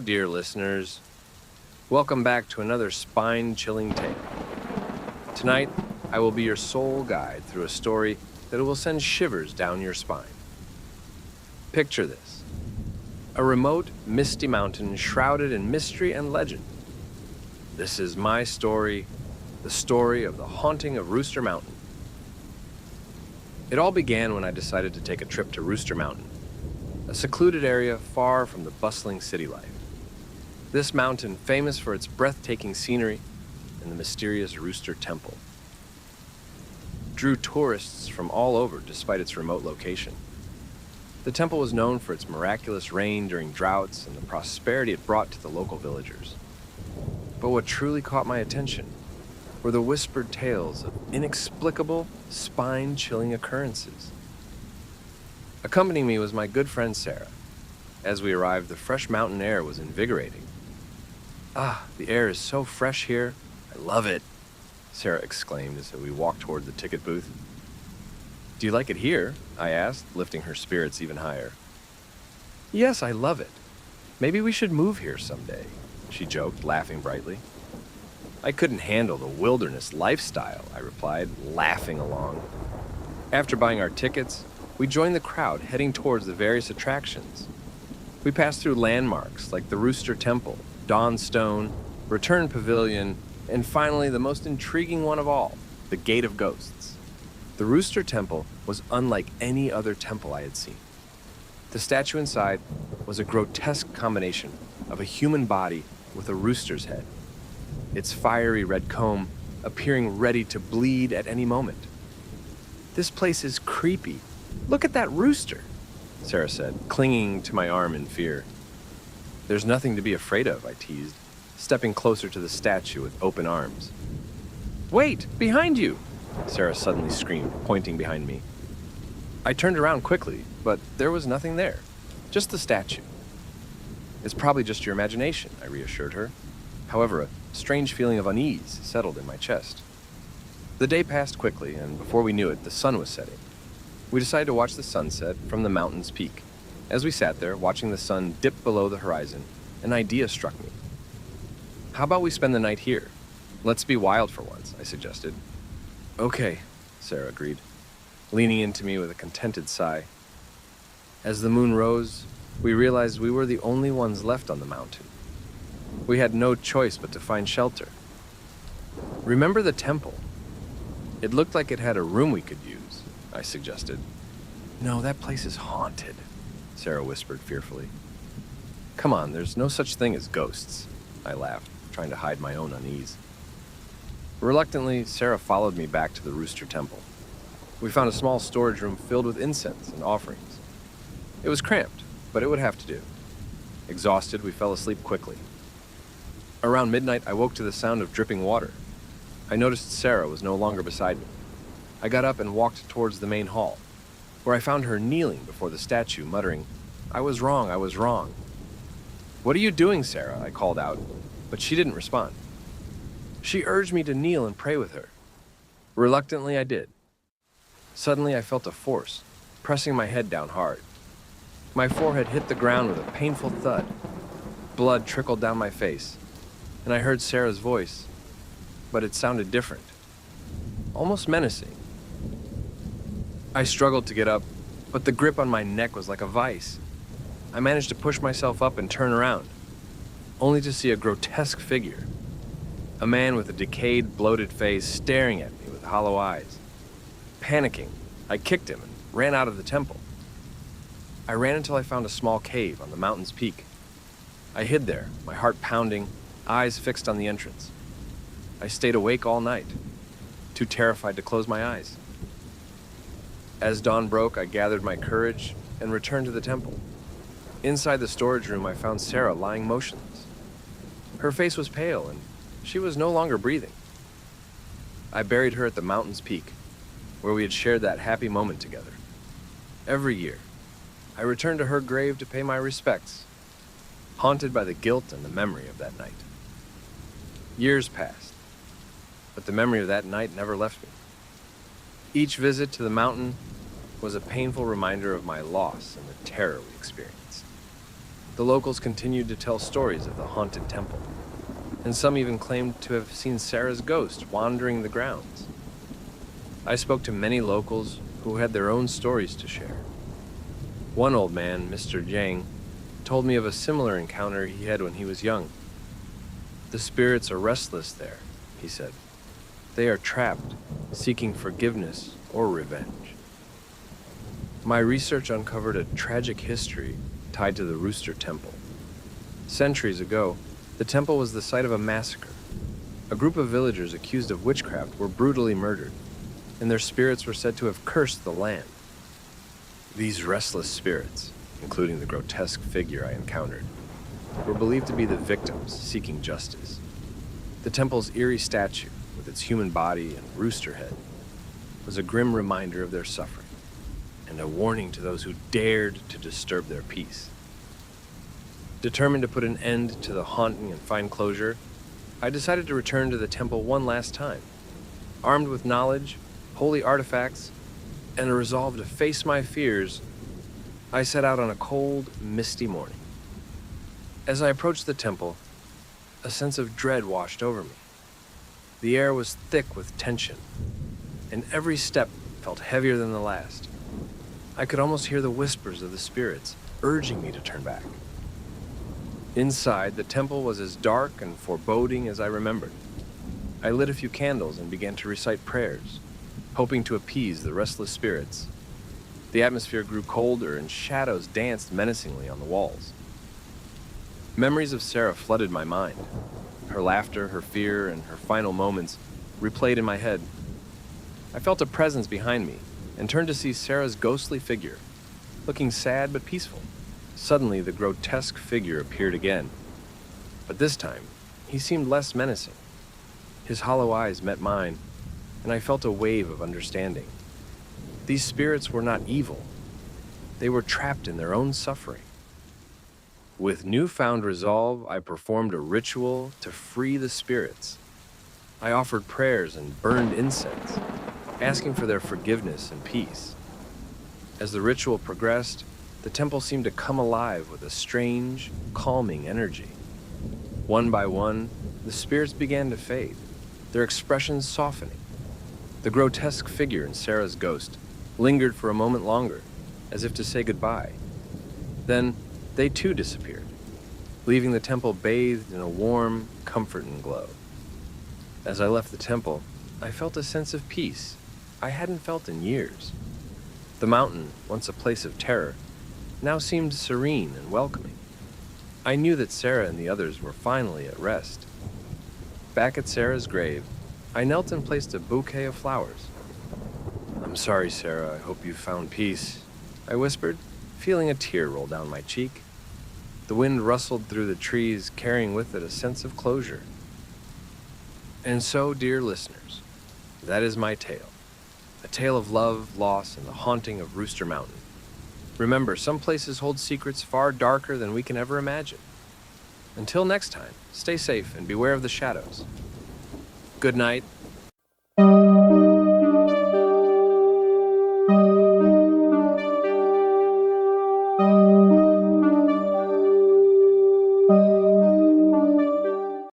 dear listeners. Welcome back to another spine-chilling tale. Tonight, I will be your sole guide through a story that will send shivers down your spine. Picture this: a remote, misty mountain shrouded in mystery and legend. This is my story, the story of the haunting of Rooster Mountain. It all began when I decided to take a trip to Rooster Mountain, a secluded area far from the bustling city life. This mountain, famous for its breathtaking scenery and the mysterious Rooster Temple, drew tourists from all over despite its remote location. The temple was known for its miraculous rain during droughts and the prosperity it brought to the local villagers. But what truly caught my attention were the whispered tales of inexplicable, spine-chilling occurrences. Accompanying me was my good friend Sarah. As we arrived, the fresh mountain air was invigorating. "Ah, the air is so fresh here. I love it," Sarah exclaimed as we walked toward the ticket booth. "Do you like it here?" I asked, lifting her spirits even higher. "Yes, I love it. Maybe we should move here someday," she joked, laughing brightly. "I couldn't handle the wilderness lifestyle," I replied, laughing along. After buying our tickets, we joined the crowd heading towards the various attractions. We passed through landmarks like the Rooster Temple, Dawn Stone, Return Pavilion, and finally the most intriguing one of all, the Gate of Ghosts. The Rooster Temple was unlike any other temple I had seen. The statue inside was a grotesque combination of a human body with a rooster's head, its fiery red comb appearing ready to bleed at any moment. "This place is creepy. Look at that rooster," Sarah said, clinging to my arm in fear. "There's nothing to be afraid of," I teased, stepping closer to the statue with open arms. "Wait, behind you!" Sarah suddenly screamed, pointing behind me. I turned around quickly, but there was nothing there, just the statue. "It's probably just your imagination," I reassured her. However, a strange feeling of unease settled in my chest. The day passed quickly, and before we knew it, the sun was setting. We decided to watch the sunset from the mountain's peak. As we sat there, watching the sun dip below the horizon, an idea struck me. "How about we spend the night here? Let's be wild for once," I suggested. "Okay," Sarah agreed, leaning into me with a contented sigh. As the moon rose, we realized we were the only ones left on the mountain. We had no choice but to find shelter. "Remember the temple? It looked like it had a room we could use," I suggested. "No, that place is haunted," Sarah whispered fearfully. "Come on, there's no such thing as ghosts," I laughed, trying to hide my own unease. Reluctantly, Sarah followed me back to the Rooster Temple. We found a small storage room filled with incense and offerings. It was cramped, but it would have to do. Exhausted, we fell asleep quickly. Around midnight, I woke to the sound of dripping water. I noticed Sarah was no longer beside me. I got up and walked towards the main hall, where I found her kneeling before the statue, muttering, I was wrong. "What are you doing, Sarah?" I called out, but she didn't respond. She urged me to kneel and pray with her. Reluctantly, I did. Suddenly, I felt a force, pressing my head down hard. My forehead hit the ground with a painful thud. Blood trickled down my face, and I heard Sarah's voice, but it sounded different, almost menacing. I struggled to get up, but the grip on my neck was like a vice. I managed to push myself up and turn around, only to see a grotesque figure. A man with a decayed, bloated face staring at me with hollow eyes. Panicking, I kicked him and ran out of the temple. I ran until I found a small cave on the mountain's peak. I hid there, my heart pounding, eyes fixed on the entrance. I stayed awake all night, too terrified to close my eyes. As dawn broke, I gathered my courage and returned to the temple. Inside the storage room, I found Sarah lying motionless. Her face was pale, and she was no longer breathing. I buried her at the mountain's peak, where we had shared that happy moment together. Every year, I returned to her grave to pay my respects, haunted by the guilt and the memory of that night. Years passed, but the memory of that night never left me. Each visit to the mountain was a painful reminder of my loss and the terror we experienced. The locals continued to tell stories of the haunted temple, and some even claimed to have seen Sarah's ghost wandering the grounds. I spoke to many locals who had their own stories to share. One old man, Mr. Jiang, told me of a similar encounter he had when he was young. "The spirits are restless there," he said. "They are trapped, seeking forgiveness or revenge." My research uncovered a tragic history tied to the Rooster Temple. Centuries ago, the temple was the site of a massacre. A group of villagers accused of witchcraft were brutally murdered, and their spirits were said to have cursed the land. These restless spirits, including the grotesque figure I encountered, were believed to be the victims seeking justice. The temple's eerie statue, with its human body and rooster head, was a grim reminder of their suffering, and a warning to those who dared to disturb their peace. Determined to put an end to the haunting and find closure, I decided to return to the temple one last time. Armed with knowledge, holy artifacts, and a resolve to face my fears, I set out on a cold, misty morning. As I approached the temple, a sense of dread washed over me. The air was thick with tension, and every step felt heavier than the last. I could almost hear the whispers of the spirits urging me to turn back. Inside, the temple was as dark and foreboding as I remembered. I lit a few candles and began to recite prayers, hoping to appease the restless spirits. The atmosphere grew colder and shadows danced menacingly on the walls. Memories of Sarah flooded my mind. Her laughter, her fear, and her final moments replayed in my head. I felt a presence behind me and turned to see Sarah's ghostly figure, looking sad but peaceful. Suddenly, the grotesque figure appeared again, but this time, he seemed less menacing. His hollow eyes met mine, and I felt a wave of understanding. These spirits were not evil. They were trapped in their own suffering. With newfound resolve, I performed a ritual to free the spirits. I offered prayers and burned incense, asking for their forgiveness and peace. As the ritual progressed, the temple seemed to come alive with a strange, calming energy. One by one, the spirits began to fade, their expressions softening. The grotesque figure in Sarah's ghost lingered for a moment longer, as if to say goodbye. Then, they too disappeared, leaving the temple bathed in a warm, comforting glow. As I left the temple, I felt a sense of peace I hadn't felt in years. The mountain, once a place of terror, now seemed serene and welcoming. I knew that Sarah and the others were finally at rest. Back at Sarah's grave, I knelt and placed a bouquet of flowers. "I'm sorry, Sarah, I hope you found peace," I whispered, feeling a tear roll down my cheek. The wind rustled through the trees, carrying with it a sense of closure. And so, dear listeners, that is my tale. A tale of love, loss, and the haunting of Rooster Mountain. Remember, some places hold secrets far darker than we can ever imagine. Until next time, stay safe and beware of the shadows. Good night,